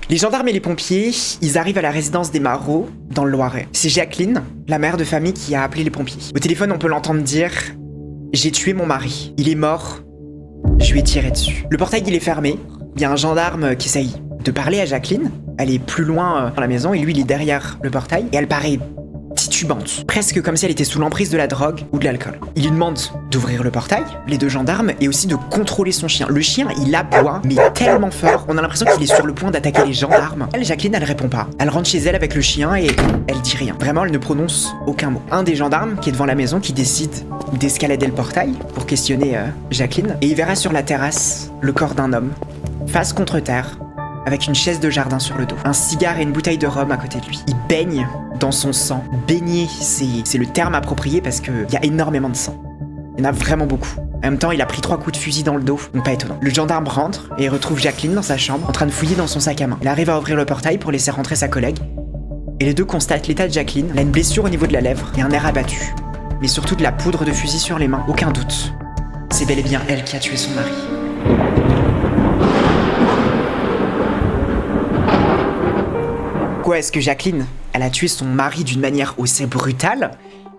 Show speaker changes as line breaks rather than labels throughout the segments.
Les gendarmes et les pompiers, ils arrivent à la résidence des Marot, dans le Loiret. C'est Jacqueline, la mère de famille, qui a appelé les pompiers. Au téléphone, on peut l'entendre dire « J'ai tué mon mari. Il est mort. Je lui ai tiré dessus. » Le portail, il est fermé. Il y a un gendarme qui essaye de parler à Jacqueline. Elle est plus loin dans la maison et lui, il est derrière le portail. Et elle paraît titubante, presque comme si elle était sous l'emprise de la drogue ou de l'alcool. Il lui demande d'ouvrir le portail, les deux gendarmes, et aussi de contrôler son chien. Le chien, il aboie, mais tellement fort, on a l'impression qu'il est sur le point d'attaquer les gendarmes. Elle, Jacqueline, elle répond pas. Elle rentre chez elle avec le chien et elle dit rien. Vraiment, elle ne prononce aucun mot. Un des gendarmes qui est devant la maison qui décide d'escalader le portail pour questionner Jacqueline, et il verra sur la terrasse le corps d'un homme, face contre terre, avec une chaise de jardin sur le dos, un cigare et une bouteille de rhum à côté de lui. Il baigne dans son sang. Baigner, c'est le terme approprié parce qu'il y a énormément de sang. Il y en a vraiment beaucoup. En même temps, il a pris 3 coups de fusil dans le dos, donc pas étonnant. Le gendarme rentre et retrouve Jacqueline dans sa chambre, en train de fouiller dans son sac à main. Il arrive à ouvrir le portail pour laisser rentrer sa collègue, et les deux constatent l'état de Jacqueline. Elle a une blessure au niveau de la lèvre et un air abattu, mais surtout de la poudre de fusil sur les mains. Aucun doute, c'est bel et bien elle qui a tué son mari. Pourquoi est-ce que Jacqueline, elle a tué son mari d'une manière aussi brutale?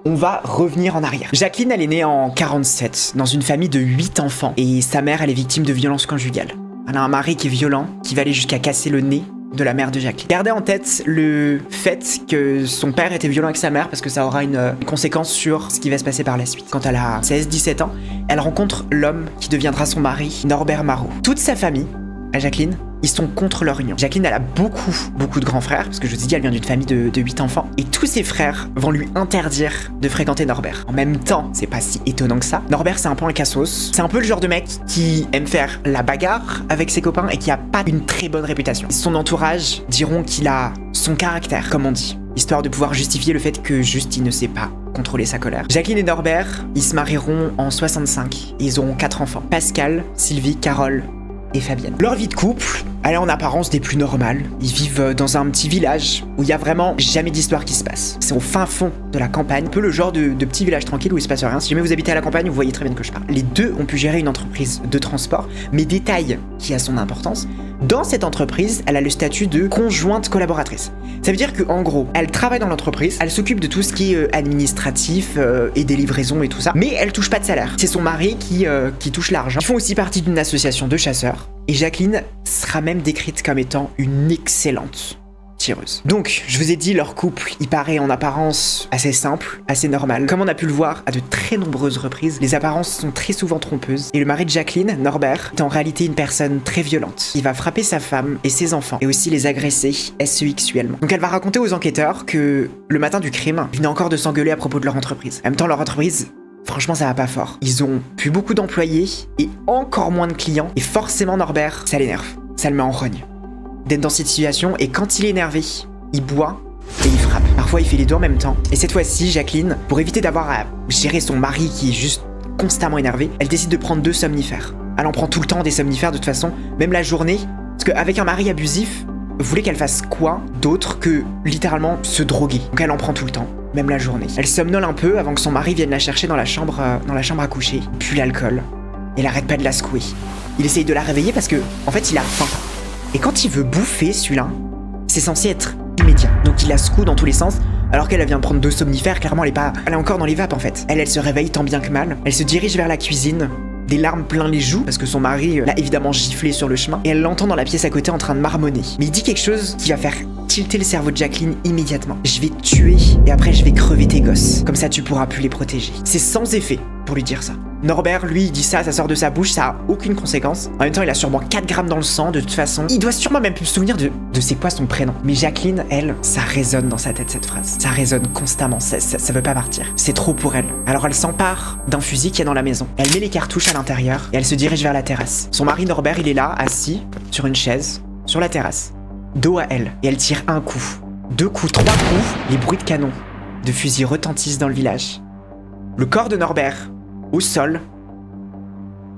On va revenir en arrière. Jacqueline, elle est née en 47, dans une famille de 8 enfants, et sa mère, elle est victime de violences conjugales. Elle a un mari qui est violent, qui va aller jusqu'à casser le nez de la mère de Jacqueline. Gardez en tête le fait que son père était violent avec sa mère, parce que ça aura une conséquence sur ce qui va se passer par la suite. Quand elle a 16-17 ans, elle rencontre l'homme qui deviendra son mari, Norbert Marot. Toute sa famille, à Jacqueline, ils sont contre leur union. Jacqueline, elle a beaucoup de grands frères, parce que je vous ai dit, elle vient d'une famille de 8 enfants, et tous ses frères vont lui interdire de fréquenter Norbert. En même temps, c'est pas si étonnant que ça. Norbert, c'est un peu un cassos. C'est un peu le genre de mec qui aime faire la bagarre avec ses copains et qui a pas une très bonne réputation. Son entourage diront qu'il a son caractère, comme on dit, histoire de pouvoir justifier le fait que juste il ne sait pas contrôler sa colère. Jacqueline et Norbert, ils se marieront en 65, et ils auront 4 enfants. Pascal, Sylvie, Carole et Fabienne. Leur vie de couple, elle est en apparence des plus normales. Ils vivent dans un petit village où il y a vraiment jamais d'histoire qui se passe. C'est au fin fond de la campagne, un peu le genre de petit village tranquille où il se passe rien. Si jamais vous habitez à la campagne, vous voyez très bien de quoi je parle. Les deux ont pu gérer une entreprise de transport, mais détail qui a son importance, dans cette entreprise, elle a le statut de conjointe collaboratrice. Ça veut dire qu'en gros, elle travaille dans l'entreprise, elle s'occupe de tout ce qui est administratif et des livraisons et tout ça, mais elle touche pas de salaire. C'est son mari qui touche l'argent. Ils font aussi partie d'une association de chasseurs, et Jacqueline sera même décrite comme étant une excellente tireuse. Donc, je vous ai dit, leur couple, il paraît en apparence assez simple, assez normal. Comme on a pu le voir à de très nombreuses reprises, les apparences sont très souvent trompeuses. Et le mari de Jacqueline, Norbert, est en réalité une personne très violente. Il va frapper sa femme et ses enfants, et aussi les agresser sexuellement. Donc elle va raconter aux enquêteurs que le matin du crime, ils venaient encore de s'engueuler à propos de leur entreprise. En même temps, leur entreprise, franchement, ça va pas fort. Ils ont plus beaucoup d'employés et encore moins de clients. Et forcément, Norbert, ça l'énerve. Ça le met en rogne d'être dans cette situation, et quand il est énervé, il boit et il frappe. Parfois, il fait les deux en même temps. Et cette fois-ci, Jacqueline, pour éviter d'avoir à gérer son mari qui est juste constamment énervé, elle décide de prendre 2 somnifères. Elle en prend tout le temps des somnifères de toute façon, même la journée, parce qu'avec un mari abusif, vous voulez qu'elle fasse quoi d'autre que littéralement se droguer? Donc elle en prend tout le temps, même la journée. Elle somnole un peu avant que son mari vienne la chercher dans la chambre à coucher. Puis l'alcool. Et elle arrête pas de la secouer. Il essaye de la réveiller parce que, en fait, il a faim. Et quand il veut bouffer, celui-là, c'est censé être immédiat. Donc il la secoue dans tous les sens, alors qu'elle vient de prendre 2 somnifères, clairement elle est encore dans les vapes en fait. Elle se réveille tant bien que mal. Elle se dirige vers la cuisine, des larmes plein les joues, parce que son mari l'a évidemment giflé sur le chemin, et elle l'entend dans la pièce à côté en train de marmonner. Mais il dit quelque chose qui va faire tilter le cerveau de Jacqueline immédiatement. Je vais te tuer, et après je vais crever tes gosses. Comme ça tu pourras plus les protéger. C'est sans effet pour lui dire ça. Norbert, lui, il dit ça sort de sa bouche, ça a aucune conséquence. En même temps, il a sûrement 4 grammes dans le sang, de toute façon. Il doit sûrement même plus se souvenir de c'est quoi son prénom. Mais Jacqueline, elle, ça résonne dans sa tête, cette phrase. Ça résonne constamment, ça veut pas partir. C'est trop pour elle. Alors elle s'empare d'un fusil qu'il y a dans la maison. Elle met les cartouches à l'intérieur, et elle se dirige vers la terrasse. Son mari Norbert, il est là, assis, sur une chaise, sur la terrasse, dos à elle. Et elle tire 1 coup, 2 coups, 3 coups. Les bruits de canon, de fusils retentissent dans le village. Le corps de Norbert, au sol,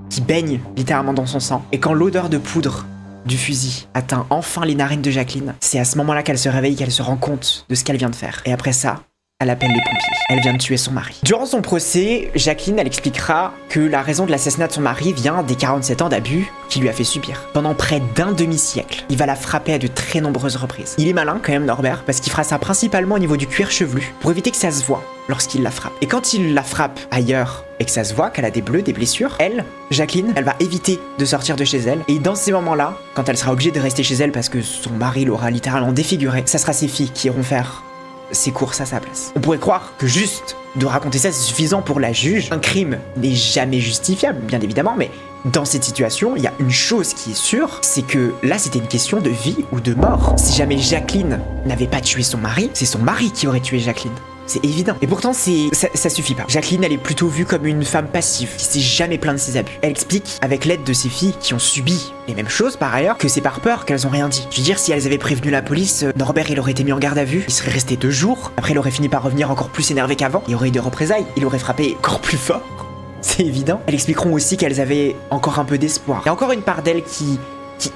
qui baigne littéralement dans son sang. Et quand l'odeur de poudre du fusil atteint enfin les narines de Jacqueline, c'est à ce moment-là qu'elle se réveille, qu'elle se rend compte de ce qu'elle vient de faire. Et après ça, elle appelle les pompiers. Elle vient de tuer son mari. Durant son procès, Jacqueline, elle expliquera que la raison de l'assassinat de son mari vient des 47 ans d'abus qu'il lui a fait subir. Pendant près d'un demi-siècle, il va la frapper à de très nombreuses reprises. Il est malin quand même, Norbert, parce qu'il fera ça principalement au niveau du cuir chevelu, pour éviter que ça se voie lorsqu'il la frappe. Et quand il la frappe ailleurs et que ça se voit qu'elle a des bleus, des blessures, elle, Jacqueline, elle va éviter de sortir de chez elle. Et dans ces moments-là, quand elle sera obligée de rester chez elle parce que son mari l'aura littéralement défiguré, ça sera ses filles qui iront faire ses courses à sa place. On pourrait croire que juste de raconter ça, c'est suffisant pour la juge. Un crime n'est jamais justifiable, bien évidemment, mais dans cette situation, il y a une chose qui est sûre, c'est que là, c'était une question de vie ou de mort. Si jamais Jacqueline n'avait pas tué son mari, c'est son mari qui aurait tué Jacqueline. C'est évident. Et pourtant, ça suffit pas. Jacqueline, elle est plutôt vue comme une femme passive, qui s'est jamais plainte de ses abus. Elle explique, avec l'aide de ses filles, qui ont subi les mêmes choses par ailleurs, que c'est par peur qu'elles ont rien dit. Je veux dire, si elles avaient prévenu la police, Norbert, il aurait été mis en garde à vue, il serait resté 2 jours, après il aurait fini par revenir encore plus énervé qu'avant, il y aurait eu des représailles, il aurait frappé encore plus fort. C'est évident. Elles expliqueront aussi qu'elles avaient encore un peu d'espoir. Il y a encore une part d'elles qui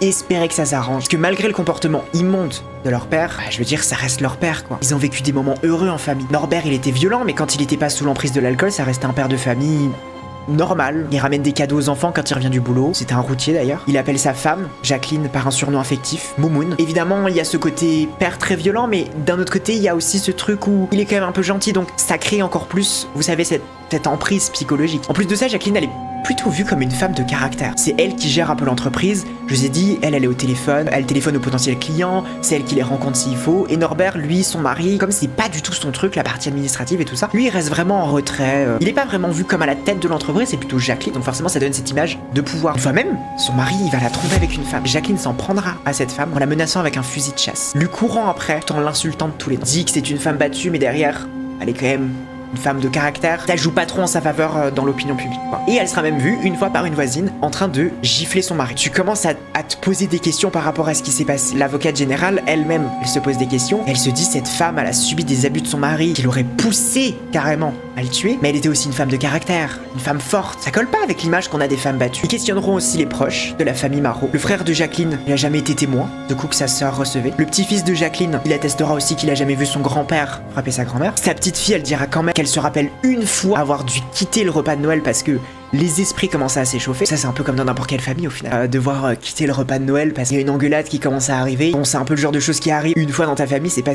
espéraient que ça s'arrange. Parce que malgré le comportement immonde de leur père, je veux dire, ça reste leur père, quoi. Ils ont vécu des moments heureux en famille. Norbert, il était violent, mais quand il était pas sous l'emprise de l'alcool, ça restait un père de famille normal. Il ramène des cadeaux aux enfants quand il revient du boulot. C'était un routier d'ailleurs. Il appelle sa femme, Jacqueline, par un surnom affectif, Moumoun. Évidemment, il y a ce côté père très violent, mais d'un autre côté, il y a aussi ce truc où il est quand même un peu gentil, donc ça crée encore plus, vous savez, cette emprise psychologique. En plus de ça, Jacqueline, elle est plutôt vue comme une femme de caractère. C'est elle qui gère un peu l'entreprise. Je vous ai dit, elle est au téléphone, elle téléphone aux potentiels clients, c'est elle qui les rencontre s'il faut. Et Norbert, lui, son mari, comme c'est pas du tout son truc, la partie administrative et tout ça, lui, il reste vraiment en retrait. Il est pas vraiment vu comme à la tête de l'entreprise, c'est plutôt Jacqueline, donc forcément, ça donne cette image de pouvoir. Une fois même, son mari, il va la trouver avec une femme. Jacqueline s'en prendra à cette femme en la menaçant avec un fusil de chasse. Lui courant après, tout en l'insultant de tous les noms. Dit que c'est une femme battue, mais derrière, elle est quand même une femme de caractère, ça joue pas trop en sa faveur dans l'opinion publique, quoi. Et elle sera même vue une fois par une voisine en train de gifler son mari. Tu commences à te poser des questions par rapport à ce qui s'est passé. L'avocate générale elle-même, elle se pose des questions. Elle se dit, cette femme, elle a subi des abus de son mari qui l'aurait poussé carrément à le tuer, mais elle était aussi une femme de caractère, une femme forte. Ça colle pas avec l'image qu'on a des femmes battues. Ils questionneront aussi les proches de la famille Marot. Le frère de Jacqueline, il a jamais été témoin de coups que sa sœur recevait. Le petit-fils de Jacqueline, il attestera aussi qu'il a jamais vu son grand-père frapper sa grand-mère. Sa petite fille, elle dira quand même qu'elle se rappelle une fois avoir dû quitter le repas de Noël parce que les esprits commençaient à s'échauffer. Ça, c'est un peu comme dans n'importe quelle famille au final. Devoir quitter le repas de Noël parce qu'il y a une engueulade qui commence à arriver. Bon, c'est un peu le genre de choses qui arrive une fois dans ta famille, c'est pas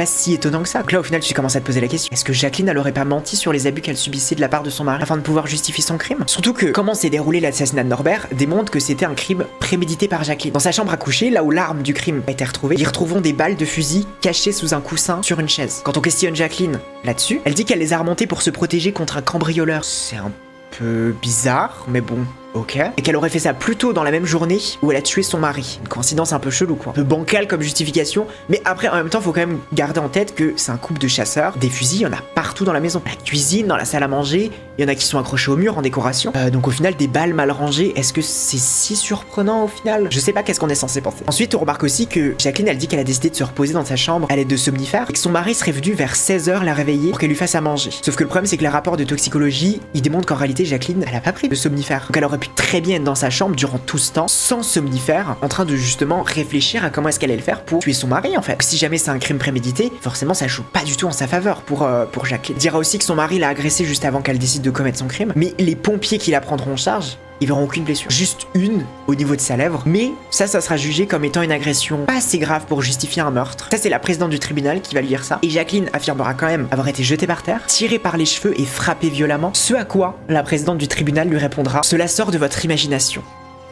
si étonnant que ça. Donc là, au final, tu commences à te poser la question. Est-ce que Jacqueline, elle aurait pas menti sur les abus qu'elle subissait de la part de son mari afin de pouvoir justifier son crime? Surtout que comment s'est déroulé l'assassinat de Norbert démontre que c'était un crime prémédité par Jacqueline. Dans sa chambre à coucher, là où l'arme du crime a été retrouvée, ils retrouveront des balles de fusil cachées sous un coussin sur une chaise. Quand on questionne Jacqueline là-dessus, elle dit qu'elle les a remontées pour se protéger contre un cambrioleur. C'est un peu bizarre, mais bon, ok. Et qu'elle aurait fait ça plus tôt dans la même journée où elle a tué son mari. Une coïncidence un peu chelou, quoi. Un peu bancale comme justification, mais après, en même temps, faut quand même garder en tête que c'est un couple de chasseurs. Des fusils, il y en a partout dans la maison. La cuisine, dans la salle à manger, il y en a qui sont accrochés au mur en décoration. Donc au final, des balles mal rangées, est-ce que c'est si surprenant au final? Je sais pas qu'est-ce qu'on est censé penser. Ensuite, on remarque aussi que Jacqueline, elle dit qu'elle a décidé de se reposer dans sa chambre à l'aide de somnifères et que son mari serait venu vers 16h la réveiller pour qu'elle lui fasse à manger. Sauf que le problème, c'est que les rapports de toxicologie, ils démontrent qu'en réalité, Jacqueline, elle a pas pris de somnifères. Donc elle aurait pu très bien être dans sa chambre durant tout ce temps, sans somnifères, en train de justement réfléchir à comment est-ce qu'elle allait le faire pour tuer son mari en fait. Si jamais c'est un crime prémédité, forcément ça joue pas du tout en sa faveur pour Jacqueline. Il dira aussi que son mari l'a agressée juste avant qu'elle décide de commettre son crime, mais les pompiers qui la prendront en charge, ils verront aucune blessure. Juste une au niveau de sa lèvre, mais ça sera jugé comme étant une agression pas assez grave pour justifier un meurtre. Ça, c'est la présidente du tribunal qui va lui dire ça. Et Jacqueline affirmera quand même avoir été jetée par terre, tirée par les cheveux et frappée violemment. Ce à quoi la présidente du tribunal lui répondra: cela sort de votre imagination.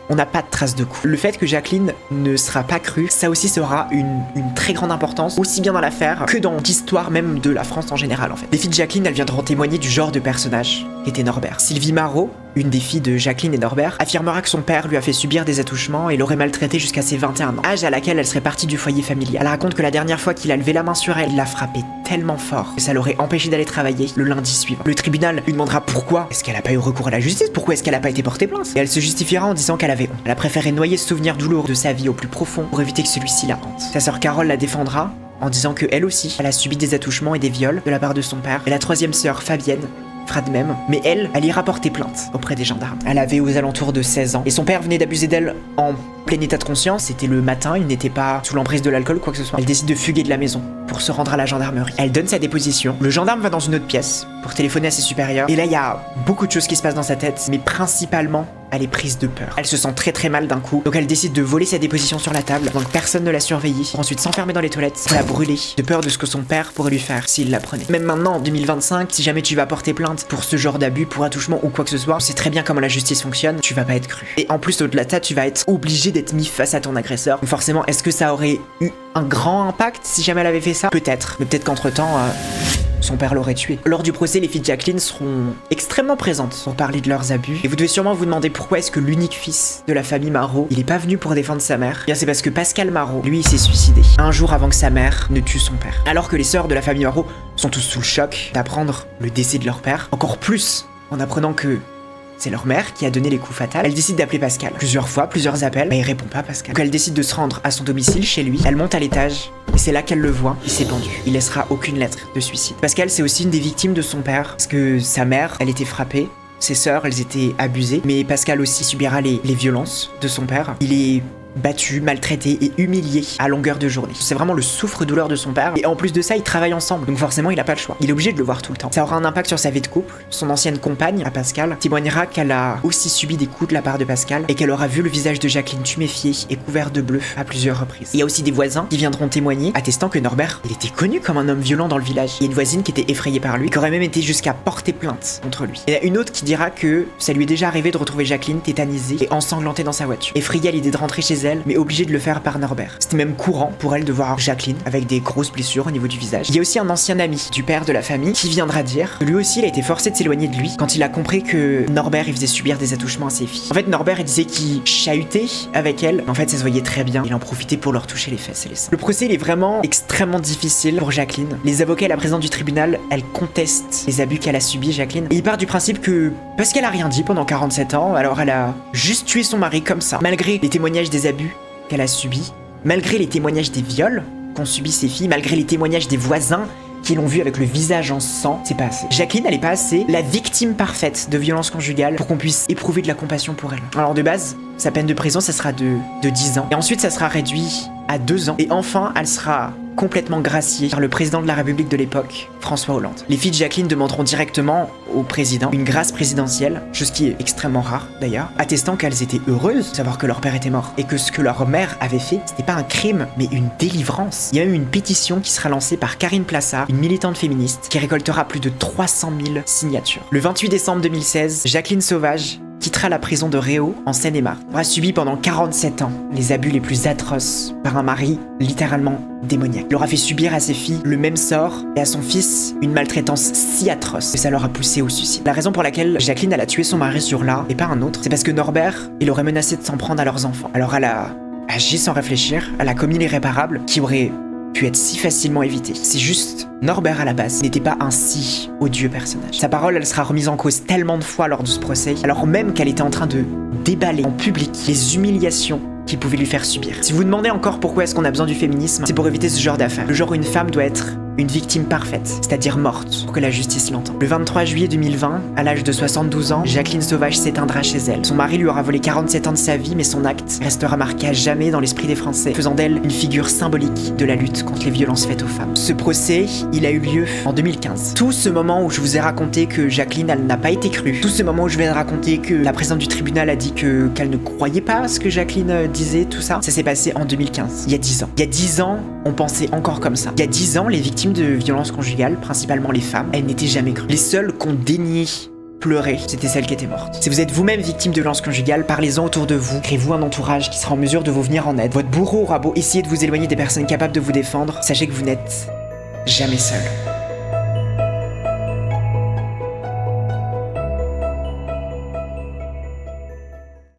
On n'a pas de trace de coup. Le fait que Jacqueline ne sera pas crue, ça aussi sera une très grande importance, aussi bien dans l'affaire que dans l'histoire même de la France en général en fait. Les filles de Jacqueline, elles viendront témoigner du genre de personnage qu'était Norbert. Sylvie Marot, une des filles de Jacqueline et Norbert, affirmera que son père lui a fait subir des attouchements et l'aurait maltraitée jusqu'à ses 21 ans, âge à laquelle elle serait partie du foyer familial. Elle raconte que la dernière fois qu'il a levé la main sur elle, il l'a frappée tellement fort que ça l'aurait empêché d'aller travailler le lundi suivant. Le tribunal lui demandera pourquoi est-ce qu'elle a pas eu recours à la justice, pourquoi est-ce qu'elle a pas été portée plainte. Et elle se justifiera en disant qu'elle avait honte. Elle a préféré noyer ce souvenir douloureux de sa vie au plus profond pour éviter que celui-ci la hante. Sa sœur Carole la défendra en disant que elle aussi, elle a subi des attouchements et des viols de la part de son père. Et la troisième sœur, Fabienne, fera de même, mais elle ira porter plainte auprès des gendarmes. Elle avait aux alentours de 16 ans, et son père venait d'abuser d'elle en plein état de conscience. C'était le matin, il n'était pas sous l'emprise de l'alcool ou quoi que ce soit. Elle décide de fuguer de la maison pour se rendre à la gendarmerie. Elle donne sa déposition, le gendarme va dans une autre pièce pour téléphoner à ses supérieurs, et là il y a beaucoup de choses qui se passent dans sa tête, mais principalement elle est prise de peur. Elle se sent très mal d'un coup, donc elle décide de voler sa déposition sur la table, donc personne ne l'a surveillée, pour ensuite s'enfermer dans les toilettes, pour la brûler, de peur de ce que son père pourrait lui faire s'il la prenait. Même maintenant, en 2025, si jamais tu vas porter plainte pour ce genre d'abus, pour attouchement ou quoi que ce soit, tu sais très bien comment la justice fonctionne, tu vas pas être cru. Et en plus, au-delà de ça, tu vas être obligé d'être mis face à ton agresseur. Donc forcément, est-ce que ça aurait eu un grand impact si jamais elle avait fait ça? Peut-être, mais peut-être qu'entre-temps... son père l'aurait tué. Lors du procès, les filles de Jacqueline seront extrêmement présentes pour parler de leurs abus. Et vous devez sûrement vous demander pourquoi est-ce que l'unique fils de la famille Marot, il est pas venu pour défendre sa mère. Bien, c'est parce que Pascal Marot, lui, il s'est suicidé un jour avant que sa mère ne tue son père. Alors que les sœurs de la famille Marot sont tous sous le choc d'apprendre le décès de leur père. Encore plus en apprenant que c'est leur mère qui a donné les coups fatals. Elle décide d'appeler Pascal. Plusieurs fois, plusieurs appels, mais il répond pas, Pascal. Donc elle décide de se rendre à son domicile, chez lui. Elle monte à l'étage, et c'est là qu'elle le voit. Il s'est pendu. Il laissera aucune lettre de suicide. Pascal, c'est aussi une des victimes de son père, parce que sa mère, elle était frappée. Ses sœurs, elles étaient abusées. Mais Pascal aussi subira les violences de son père. Il est battu, maltraité et humilié à longueur de journée. C'est vraiment le souffre-douleur de son père. Et en plus de ça, ils travaillent ensemble. Donc forcément, il a pas le choix. Il est obligé de le voir tout le temps. Ça aura un impact sur sa vie de couple. Son ancienne compagne, à Pascal, témoignera qu'elle a aussi subi des coups de la part de Pascal et qu'elle aura vu le visage de Jacqueline tuméfié et couvert de bleu à plusieurs reprises. Il y a aussi des voisins qui viendront témoigner, attestant que Norbert, il était connu comme un homme violent dans le village. Il y a une voisine qui était effrayée par lui, qui aurait même été jusqu'à porter plainte contre lui. Il y a une autre qui dira que ça lui est déjà arrivé de retrouver Jacqueline tétanisée et ensanglantée dans sa voiture. Effrayée à l'idée de rentrer chez elle, mais obligée de le faire par Norbert. C'était même courant pour elle de voir Jacqueline avec des grosses blessures au niveau du visage. Il y a aussi un ancien ami du père de la famille qui viendra dire que lui aussi il a été forcé de s'éloigner de lui quand il a compris que Norbert il faisait subir des attouchements à ses filles. En fait, Norbert il disait qu'il chahutait avec elle, mais en fait ça se voyait très bien. Il en profitait pour leur toucher les fesses et les seins. Le procès il est vraiment extrêmement difficile pour Jacqueline. Les avocats et la présidente du tribunal, elle conteste les abus qu'elle a subis, Jacqueline. Et il part du principe que parce qu'elle a rien dit pendant 47 ans, alors elle a juste tué son mari comme ça, malgré les témoignages des abus qu'elle a subi, malgré les témoignages des viols qu'ont subi ses filles, malgré les témoignages des voisins qui l'ont vu avec le visage en sang, c'est pas assez. Jacqueline, elle est pas assez la victime parfaite de violences conjugales pour qu'on puisse éprouver de la compassion pour elle. Alors de base, sa peine de prison, ça sera de 10 ans. Et ensuite, ça sera réduit à 2 ans. Et enfin, elle sera complètement graciée par le président de la République de l'époque, François Hollande. Les filles de Jacqueline demanderont directement au président une grâce présidentielle, chose qui est extrêmement rare d'ailleurs, attestant qu'elles étaient heureuses de savoir que leur père était mort et que ce que leur mère avait fait, c'était pas un crime, mais une délivrance. Il y a eu une pétition qui sera lancée par Karine Plassard, une militante féministe, qui récoltera plus de 300 000 signatures. Le 28 décembre 2016, Jacqueline Sauvage quittera la prison de Réau, en Seine-et-Marne. Elle aura subi pendant 47 ans les abus les plus atroces par un mari littéralement démoniaque. Il aura fait subir à ses filles le même sort et à son fils une maltraitance si atroce que ça leur a poussé au suicide. La raison pour laquelle Jacqueline elle a tué son mari sur là et pas un autre, c'est parce que Norbert, il aurait menacé de s'en prendre à leurs enfants. Alors elle a agi sans réfléchir, elle a commis l'irréparable qui aurait pu être si facilement évité. C'est juste, Norbert à la base n'était pas un si odieux personnage. Sa parole, elle sera remise en cause tellement de fois lors de ce procès, alors même qu'elle était en train de déballer en public les humiliations qu'il pouvait lui faire subir. Si vous vous demandez encore pourquoi est-ce qu'on a besoin du féminisme, c'est pour éviter ce genre d'affaires. Le genre où une femme doit être une victime parfaite, c'est-à-dire morte, pour que la justice l'entende. Le 23 juillet 2020, à l'âge de 72 ans, Jacqueline Sauvage s'éteindra chez elle. Son mari lui aura volé 47 ans de sa vie, mais son acte restera marqué à jamais dans l'esprit des Français, faisant d'elle une figure symbolique de la lutte contre les violences faites aux femmes. Ce procès, il a eu lieu en 2015. Tout ce moment où je vous ai raconté que Jacqueline, elle n'a pas été crue, tout ce moment où je viens de raconter que la présidente du tribunal a dit qu'elle ne croyait pas à ce que Jacqueline disait, tout ça, ça s'est passé en 2015, il y a 10 ans. Il y a 10 ans, on pensait encore comme ça. Il y a 10 ans, les victimes de violences conjugales, principalement les femmes, elles n'étaient jamais crues. Les seules qu'on daignait pleurer, c'était celles qui étaient mortes. Si vous êtes vous-même victime de violences conjugales, parlez-en autour de vous, créez-vous un entourage qui sera en mesure de vous venir en aide. Votre bourreau aura beau essayer de vous éloigner des personnes capables de vous défendre, sachez que vous n'êtes jamais seul.